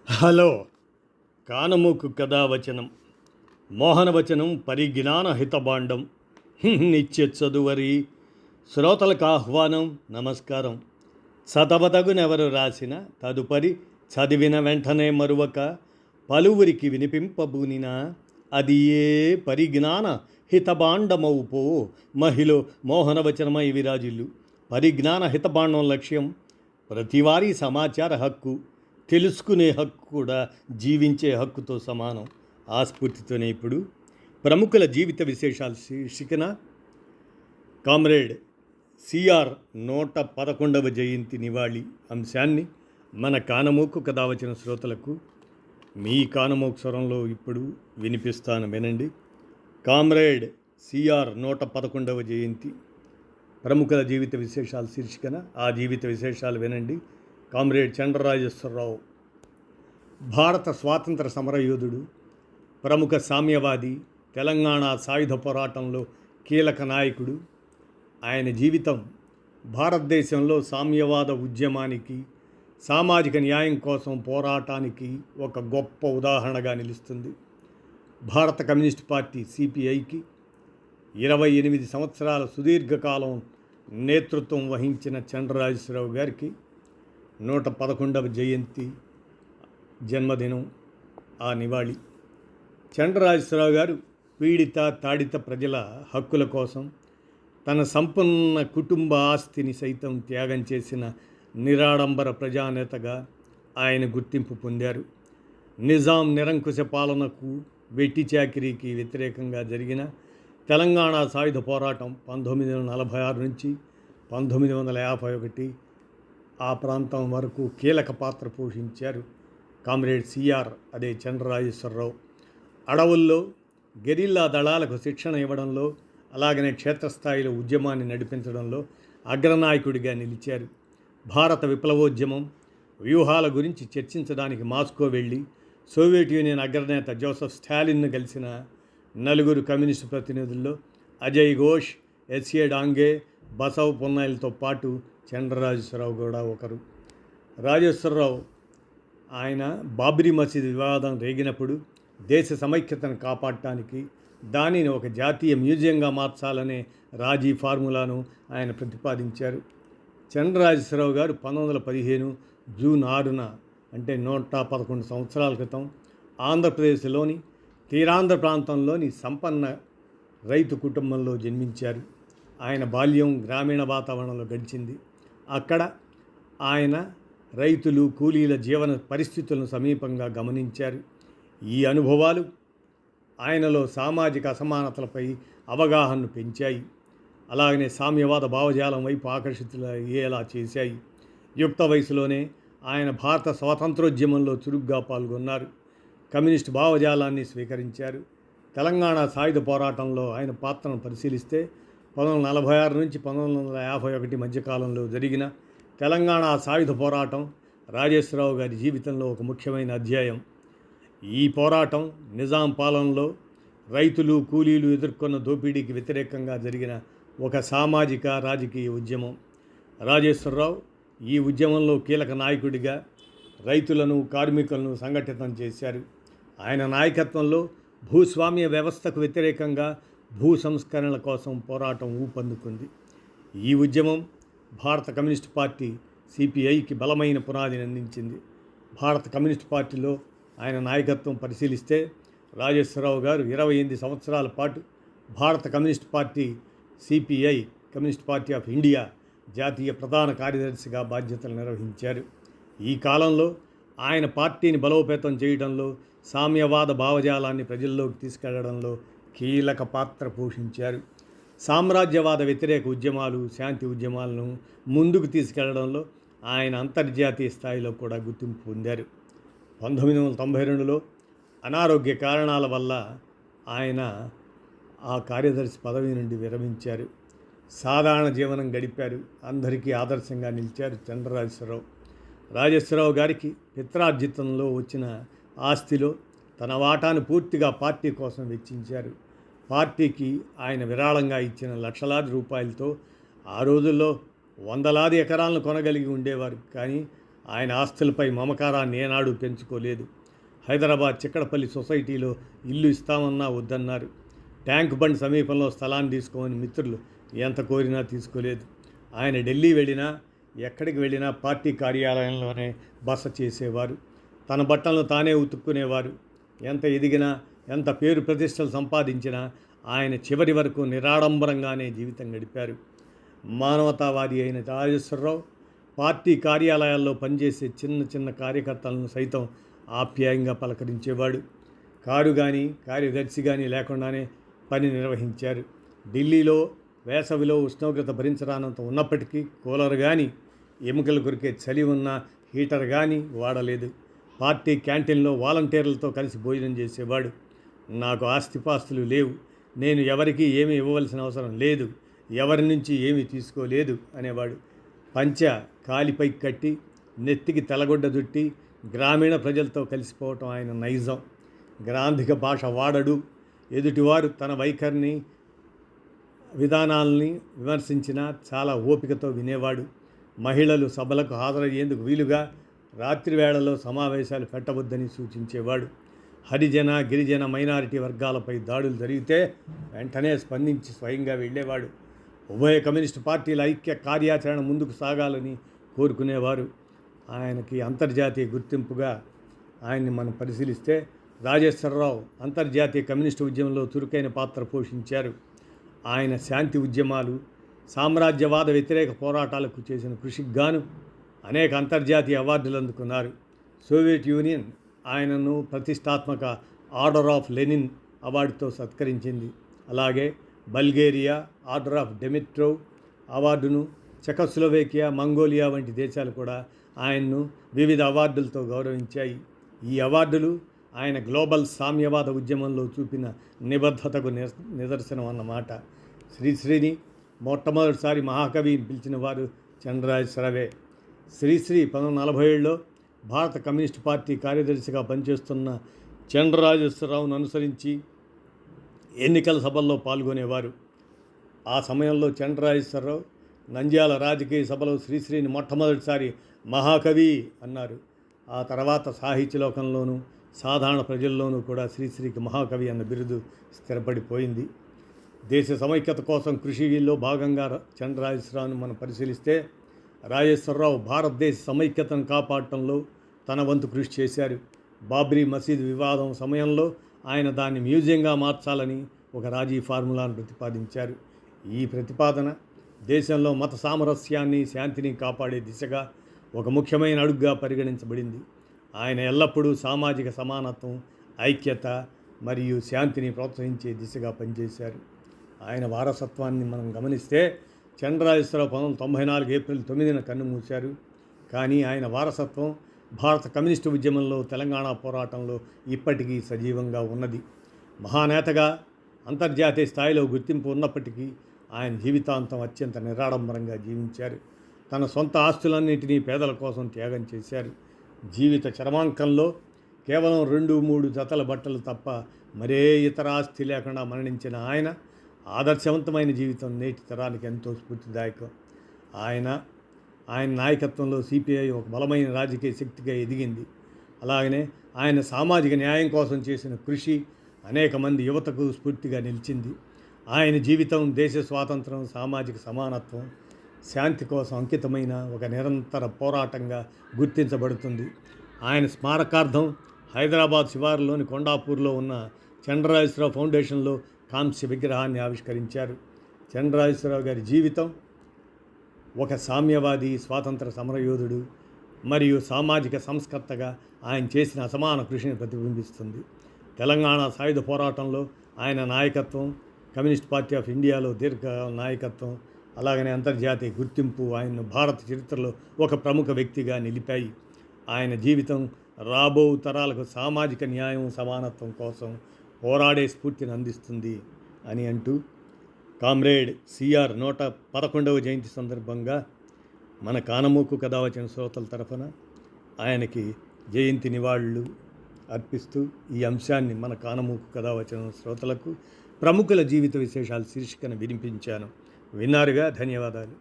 Hello కానమూకు కథావచనం మోహనవచనం పరిజ్ఞాన హితబాండం నిత్య చదువరి శ్రోతలకు ఆహ్వానం నమస్కారం. చదవదగునెవరు రాసిన తదుపరి చదివిన వెంటనే మరువక పలువురికి వినిపింపబూనినా అది ఏ పరిజ్ఞాన హితబాండమవుపో మహిళ మోహనవచనమై విరాజిల్లు. పరిజ్ఞాన హితబాండం లక్ష్యం ప్రతివారీ సమాచార హక్కు, తెలుసుకునే హక్కు కూడా జీవించే హక్కుతో సమానం. ఆ స్ఫూర్తితోనే ఇప్పుడు ప్రముఖుల జీవిత విశేషాలు శీర్షికన కామ్రేడ్ సిఆర్ 111వ జయంతి నివాళి అంశాన్ని మన కానమోకు కథ వచ్చిన శ్రోతలకు మీ కానమోకు స్వరంలో ఇప్పుడు వినిపిస్తాను, వినండి. కామ్రేడ్ సిఆర్ 111వ జయంతి ప్రముఖుల జీవిత విశేషాలు శీర్షికన ఆ జీవిత విశేషాలు వినండి. కామ్రేడ్ చంద్రరాజేశ్వరరావు భారత స్వాతంత్ర సమరయోధుడు, ప్రముఖ సామ్యవాది, తెలంగాణ సాయుధ పోరాటంలో కీలక నాయకుడు. ఆయన జీవితం భారతదేశంలో సామ్యవాద ఉద్యమానికి, సామాజిక న్యాయం కోసం పోరాటానికి ఒక గొప్ప ఉదాహరణగా నిలుస్తుంది. భారత కమ్యూనిస్ట్ పార్టీ సిపిఐకి 28 సంవత్సరాల సుదీర్ఘకాలం నేతృత్వం వహించిన చంద్రరాజేశ్వరరావు గారికి 111వ జయంతి జన్మదినం, ఆ నివాళి. చంద్రరాజేశ్వరరావు గారు పీడిత తాడిత ప్రజల హక్కుల కోసం తన సంపన్న కుటుంబ ఆస్తిని సైతం త్యాగం చేసిన నిరాడంబర ప్రజానేతగా ఆయన గుర్తింపు పొందారు. నిజాం నిరంకుశ పాలనకు, వెట్టి చాకిరీకి వ్యతిరేకంగా జరిగిన తెలంగాణ సాయుధ పోరాటం 1946 నుంచి 1951 ఆ ప్రాంతం వరకు కీలక పాత్ర పోషించారు కామ్రేడ్ సిఆర్, అదే చంద్రరాజేశ్వరరావు. అడవుల్లో గెరిల్లా దళాలకు శిక్షణ ఇవ్వడంలో, అలాగనే క్షేత్రస్థాయిలో ఉద్యమాన్ని నడిపించడంలో అగ్రనాయకుడిగా నిలిచారు. భారత విప్లవోద్యమం వ్యూహాల గురించి చర్చించడానికి మాస్కో వెళ్ళి సోవియట్ యూనియన్ అగ్రనేత జోసెఫ్ స్టాలిన్ను కలిసిన నలుగురు కమ్యూనిస్టు ప్రతినిధుల్లో అజయ్ ఘోష్, ఎస్ఏ డాంగే, బసవ పున్నాయిలతో పాటు చంద్రరాజేశ్వరరావు కూడా ఒకరు. రాజేశ్వరరావు ఆయన బాబ్రీ మసీదు వివాదం రేగినప్పుడు దేశ సమైక్యతను కాపాడటానికి, దానిని ఒక జాతీయ మ్యూజియంగా మార్చాలనే రాజీ ఫార్ములాను ఆయన ప్రతిపాదించారు. చంద్రరాజేశ్వరరావు గారు 1915 జూన్ 6న, అంటే 111 సంవత్సరాల క్రితం ఆంధ్రప్రదేశ్లోని తీరాంధ్ర ప్రాంతంలోని సంపన్న రైతు కుటుంబంలో జన్మించారు. ఆయన బాల్యం గ్రామీణ వాతావరణంలో గడిచింది. అక్కడ ఆయన రైతులు, కూలీల జీవన పరిస్థితులను సమీపంగా గమనించారు. ఈ అనుభవాలు ఆయనలో సామాజిక అసమానతలపై అవగాహనను పెంచాయి. అలాగనే సామ్యవాద భావజాలం వైపు ఆకర్షితులయ్యేలా చేశాయి. యుక్త వయసులోనే ఆయన భారత స్వాతంత్రోద్యమంలో చురుగ్గా పాల్గొన్నారు. కమ్యూనిస్టు భావజాలాన్ని స్వీకరించారు. తెలంగాణ సాయుధ పోరాటంలో ఆయన పాత్రను పరిశీలిస్తే 1946 నుంచి 1951 మధ్యకాలంలో జరిగిన తెలంగాణ సాయుధ పోరాటం రాజేశ్వరరావు గారి జీవితంలో ఒక ముఖ్యమైన అధ్యాయం. ఈ పోరాటం నిజాం పాలనలో రైతులు, కూలీలు ఎదుర్కొన్న దోపిడీకి వ్యతిరేకంగా జరిగిన ఒక సామాజిక, రాజకీయ ఉద్యమం. రాజేశ్వరరావు ఈ ఉద్యమంలో కీలక నాయకుడిగా రైతులను, కార్మికులను సంఘటితం చేశారు. ఆయన నాయకత్వంలో భూస్వామ్య వ్యవస్థకు వ్యతిరేకంగా భూ సంస్కరణల కోసం పోరాటం ఊపందుకుంది. ఈ ఉద్యమం భారత కమ్యూనిస్ట్ పార్టీ సిపిఐకి బలమైన పునాదిని అందించింది. భారత కమ్యూనిస్ట్ పార్టీలో ఆయన నాయకత్వం పరిశీలిస్తే రాజేశ్వరరావు గారు 28 సంవత్సరాల పాటు భారత communist party CPI, communist party of India జాతీయ ప్రధాన కార్యదర్శిగా బాధ్యతలు నిర్వహించారు. ఈ కాలంలో ఆయన పార్టీని బలోపేతం చేయడంలో, సామ్యవాద భావజాలాన్ని ప్రజల్లోకి తీసుకెళ్లడంలో కీలక పాత్ర పోషించారు. సామ్రాజ్యవాద వ్యతిరేక ఉద్యమాలు, శాంతి ఉద్యమాలను ముందుకు తీసుకెళ్లడంలో ఆయన అంతర్జాతీయ స్థాయిలో కూడా గుర్తింపు పొందారు. 1992లో అనారోగ్య కారణాల వల్ల ఆయన ఆ కార్యదర్శి పదవి నుండి విరమించారు. సాధారణ జీవనం గడిపారు. అందరికీ ఆదర్శంగా నిలిచారు చంద్రరాజేశ్వరరావు. రాజేశ్వరరావు గారికి పిత్రార్జితంలో వచ్చిన ఆస్తిలో తన వాటాను పూర్తిగా పార్టీ కోసం వెచ్చించారు. పార్టీకి ఆయన విరాళంగా ఇచ్చిన లక్షలాది రూపాయలతో ఆ రోజుల్లో వందలాది ఎకరాలను కొనగలిగి ఉండేవారు. కానీ ఆయన ఆస్తులపై మమకారాన్ని ఏనాడు పెంచుకోలేదు. హైదరాబాద్ చిక్కడపల్లి సొసైటీలో ఇల్లు ఇస్తామన్నా వద్దన్నారు. ట్యాంక్ బండ్ సమీపంలో స్థలాన్ని తీసుకోమని మిత్రులు ఎంత కోరినా తీసుకోలేదు. ఆయన ఢిల్లీ వెళ్ళినా ఎక్కడికి వెళ్ళినా పార్టీ కార్యాలయంలోనే బస చేసేవారు. తన బట్టలను తానే ఉతుక్కునేవారు. ఎంత ఎదిగినా ఎంత పేరు ప్రతిష్టలు సంపాదించినా ఆయన చివరి వరకు నిరాడంబరంగానే జీవితం గడిపారు. మానవతావాది అయిన రాజేశ్వరరావు పార్టీ కార్యాలయాల్లో పనిచేసే చిన్న చిన్న కార్యకర్తలను సైతం ఆప్యాయంగా పలకరించేవాడు. కారు కానీ కార్యదర్శి కానీ లేకుండానే పని నిర్వహించారు. ఢిల్లీలో వేసవిలో ఉష్ణోగ్రత భరించరానంత ఉన్నప్పటికీ కూలర్ కానీ ఎముకలు కొరికే చలి ఉన్న హీటర్ కానీ వాడలేదు. పార్టీ క్యాంటీన్లో వాలంటీర్లతో కలిసి భోజనం చేసేవాడు. నాకు ఆస్తిపాస్తులు లేవు, నేను ఎవరికీ ఏమీ ఇవ్వవలసిన అవసరం లేదు, ఎవరి నుంచి ఏమీ తీసుకోలేదు అనేవాడు. పంచ కాలిపై కట్టి నెత్తికి తెల్లగొడ్డ చుట్టి గ్రామీణ ప్రజలతో కలిసిపోవటం ఆయన నైజం. గ్రాంధిక భాష వాడడు. ఎదుటివారు తన వైఖరిని విధానాలని విమర్శించినా చాలా ఓపికతో వినేవాడు. మహిళలు సభలకు హాజరయ్యేందుకు వీలుగా రాత్రి వేళల్లో సమావేశాలు పెట్టవద్దని సూచించేవాడు. హరిజన గిరిజన మైనారిటీ వర్గాలపై దాడులు జరిగితే వెంటనే స్పందించి స్వయంగా వెళ్ళేవాడు. ఉభయ కమ్యూనిస్టు పార్టీల ఐక్య కార్యాచరణ ముందుకు సాగాలని కోరుకునేవారు. ఆయనకి అంతర్జాతీయ గుర్తింపుగా ఆయన్ని మనం పరిశీలిస్తే రాజేశ్వరరావు అంతర్జాతీయ కమ్యూనిస్టు ఉద్యమంలో చురుకైన పాత్ర పోషించారు. ఆయన శాంతి ఉద్యమాలు, సామ్రాజ్యవాద వ్యతిరేక పోరాటాలకు చేసిన కృషికి గాను అనేక అంతర్జాతీయ అవార్డులు అందుకున్నారు. సోవియట్ యూనియన్ ఆయనను ప్రతిష్టాత్మక ఆర్డర్ ఆఫ్ లెనిన్ అవార్డుతో సత్కరించింది. అలాగే బల్గేరియా ఆర్డర్ ఆఫ్ డెమిట్రోవ్ అవార్డును, చెకోస్లోవేకియా, మంగోలియా వంటి దేశాలు కూడా ఆయన్ను వివిధ అవార్డులతో గౌరవించాయి. ఈ అవార్డులు ఆయన గ్లోబల్ సామ్యవాద ఉద్యమంలో చూపిన నిబద్ధతకు నిదర్శనం అన్నమాట. శ్రీశ్రీని మొట్టమొదటిసారి మహాకవి పిలిచిన వారు చంద్రరాజేశ్వరరావే. శ్రీశ్రీ 1947లో భారత కమ్యూనిస్టు పార్టీ కార్యదర్శిగా పనిచేస్తున్న చంద్రరాజేశ్వరరావును అనుసరించి ఎన్నికల సభల్లో పాల్గొనేవారు. ఆ సమయంలో చంద్రరాజేశ్వరరావు నంద్యాల రాజకీయ సభలో శ్రీశ్రీని మొట్టమొదటిసారి మహాకవి అన్నారు. ఆ తర్వాత సాహిత్య లోకంలోనూ సాధారణ ప్రజల్లోనూ కూడా శ్రీశ్రీకి మహాకవి అన్న బిరుదు స్థిరపడిపోయింది. దేశ సమైక్యత కోసం కృషిలో భాగంగా చంద్రరాజేశ్వరరావును మనం పరిశీలిస్తే రాజేశ్వరరావు భారతదేశ సమైక్యతను కాపాడటంలో తన వంతు కృషి చేశారు. బాబ్రీ మసీదు వివాదం సమయంలో ఆయన దాన్ని మ్యూజియంగా మార్చాలని ఒక రాజీ ఫార్ములాను ప్రతిపాదించారు. ఈ ప్రతిపాదన దేశంలో మత సామరస్యాన్ని, శాంతిని కాపాడే దిశగా ఒక ముఖ్యమైన అడుగుగా పరిగణించబడింది. ఆయన ఎల్లప్పుడూ సామాజిక సమానత్వం, ఐక్యత మరియు శాంతిని ప్రోత్సహించే దిశగా పనిచేశారు. ఆయన వారసత్వాన్ని మనం గమనిస్తే చంద్రరాజేశ్వరరావు 1994 ఏప్రిల్ 9న కన్నుమూశారు. కానీ ఆయన వారసత్వం భారత కమ్యూనిస్టు ఉద్యమంలో, తెలంగాణ పోరాటంలో ఇప్పటికీ సజీవంగా ఉన్నది. మహానేతగా అంతర్జాతీయ స్థాయిలో గుర్తింపు ఉన్నప్పటికీ ఆయన జీవితాంతం అత్యంత నిరాడంబరంగా జీవించారు. తన సొంత ఆస్తులన్నింటినీ పేదల కోసం త్యాగం చేశారు. జీవిత చరమాంకంలో కేవలం 2-3 జతల బట్టలు తప్ప మరే ఇతర ఆస్తి లేకుండా మరణించిన ఆయన ఆదర్శవంతమైన జీవితం నేటి తరానికి ఎంతో స్ఫూర్తిదాయకం. ఆయన నాయకత్వంలో సిపిఐ ఒక బలమైన రాజకీయ శక్తిగా ఎదిగింది. అలాగనే ఆయన సామాజిక న్యాయం కోసం చేసిన కృషి అనేక మంది యువతకు స్ఫూర్తిగా నిలిచింది. ఆయన జీవితం దేశ స్వాతంత్రం, సామాజిక సమానత్వం, శాంతి కోసం అంకితమైన ఒక నిరంతర పోరాటంగా గుర్తించబడుతుంది. ఆయన స్మారకార్థం హైదరాబాద్ శివారులోని కొండాపూర్లో ఉన్న చంద్రరాజేశ్వరరావు ఫౌండేషన్లో కాంస్య విగ్రహాన్ని ఆవిష్కరించారు. చంద్రరాజేశ్వరరావు గారి జీవితం ఒక సామ్యవాది, స్వాతంత్ర సమరయోధుడు మరియు సామాజిక సంస్కర్తగా ఆయన చేసిన అసమాన కృషిని ప్రతిబింబిస్తుంది. తెలంగాణ సాయుధ పోరాటంలో ఆయన నాయకత్వం, కమ్యూనిస్ట్ పార్టీ ఆఫ్ ఇండియాలో దీర్ఘకాల నాయకత్వం, అలాగనే అంతర్జాతీయ గుర్తింపు ఆయన్ను భారత చరిత్రలో ఒక ప్రముఖ వ్యక్తిగా నిలిపాయి. ఆయన జీవితం రాబో తరాలకు సామాజిక న్యాయం, సమానత్వం కోసం పోరాడే స్ఫూర్తిని అందిస్తుంది అని అంటూ కామ్రేడ్ సిఆర్ 111వ జయంతి సందర్భంగా మన కానమూకు కథ వచ్చిన శ్రోతల తరఫున ఆయనకి జయంతి నివాళులు అర్పిస్తూ ఈ అంశాన్ని మన కానమూకు కథ వచ్చిన శ్రోతలకు ప్రముఖుల జీవిత విశేషాలు శీర్షికన వినిపించాను. విన్నారుగా, ధన్యవాదాలు.